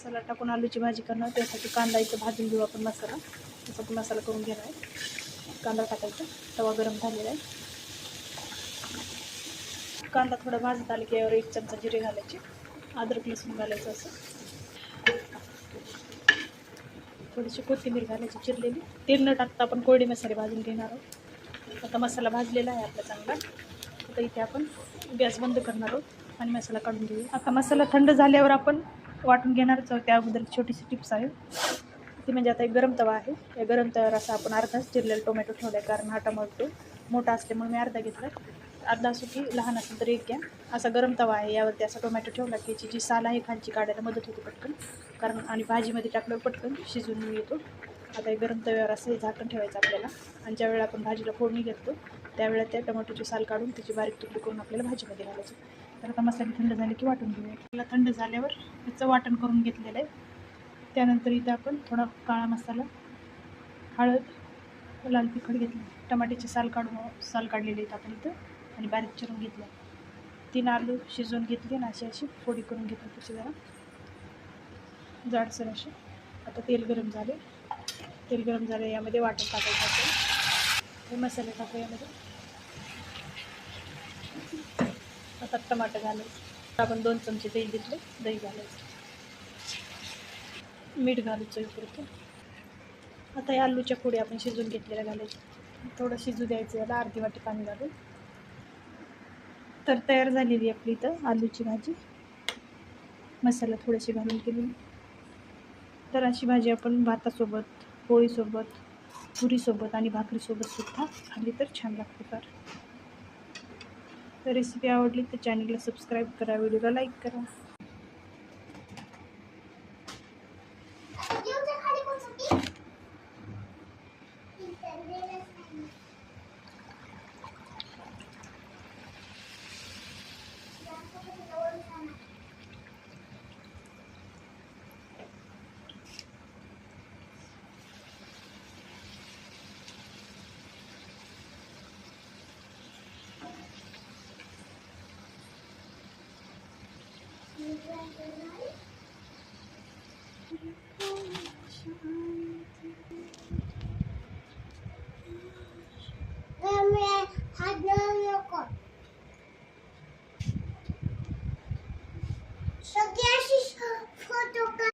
मसाला टाकून आलूची भाजी करणार. त्यासाठी कांदा इथं भाजून घेऊ आपण मसाला. त्याचा पण मसाला करून घेणार आहे. कांदा टाकायचा, तवा गरम झालेला आहे. कांदा थोडा भाजत आला की यावर 1 चमचा जिरे घालायचे, अद्रक लसूण घालायचं असं, थोडीशी कोथिंबीर घालायची चिरलेली. तेल न टाकता आपण कोरडे मसाले भाजून घेणार आहोत. आता मसाला भाजलेला आहे आपला चांगला. आता इथे आपण गॅस बंद करणार आहोत आणि मसाला काढून घेऊ. आता मसाला थंड झाल्यावर आपण वाटून घेणारच आहोत. त्या अगोदर छोटीशी टिप्स आहे ती म्हणजे आता एक गरम तवा आहे. या गरम तव्यावर असं आपण अर्धाच चिरलेला टोमॅटो ठेवला आहे, कारण हा टोमॅटो मोठा असल्यामुळे मी अर्धा घेतला. अर्धा असो की लहान असेल तर 1 घ्या. असा गरम तवा आहे, यावरती असा टोमॅटो ठेवला की याची जी साल आहे खालची काढायला मदत होते पटकन, कारण आणि भाजीमध्ये टाकल्यावर पटकन शिजून येतो. आता एक गरम तव्यावर असं झाकण ठेवायचं आपल्याला, आणि ज्यावेळेला आपण भाजीला फोडणी घेतो त्यावेळेला त्या टोमॅटोची साल काढून त्याची बारीक तुकडे करून आपल्याला भाजीमध्ये घालायची. तर आता मसाले थंड झाले की वाटून घेऊया. आपल्याला थंड झाल्यावर त्याचं वाटण करून घेतलेलं आहे. त्यानंतर इथं आपण थोडा काळा मसाला, हळद, लाल तिखट घेतलं, टमाट्याची साल काढलेली आहेत आपण इथं आणि बारीक चिरून घेतलं. 3 आलू शिजवून घेतली आणि अशी फोडी करून घेतली त्याची जरा जाडसर अशी. आता तेल गरम झाले, यामध्ये वाटण टाकायचं आपण. हे मसाले टाकू यामध्ये. आता टमाटर घालायचं. आपण 2 चमचे दही घेतले, दही घालायचं, मीठ घालायचं इकडे. आता या आलूच्या फोडी आपण शिजवून घेतलेल्या घालायच्या. थोडं शिजू द्यायचं याला, अर्धी वाटी पाणी घालून. तर तयार झालेली आपली इथं आलूची भाजी, मसाला थोडेसे घालून केली. तर अशी भाजी आपण भातासोबत, पोळीसोबत, पुरीसोबत आणि भाकरीसोबत सुद्धा खाल्ली तर छान लागते फार. तर रेसिपी आवडली तर चॅनलला सबस्क्राईब करा, व्हिडिओला लाईक करा. Thank you.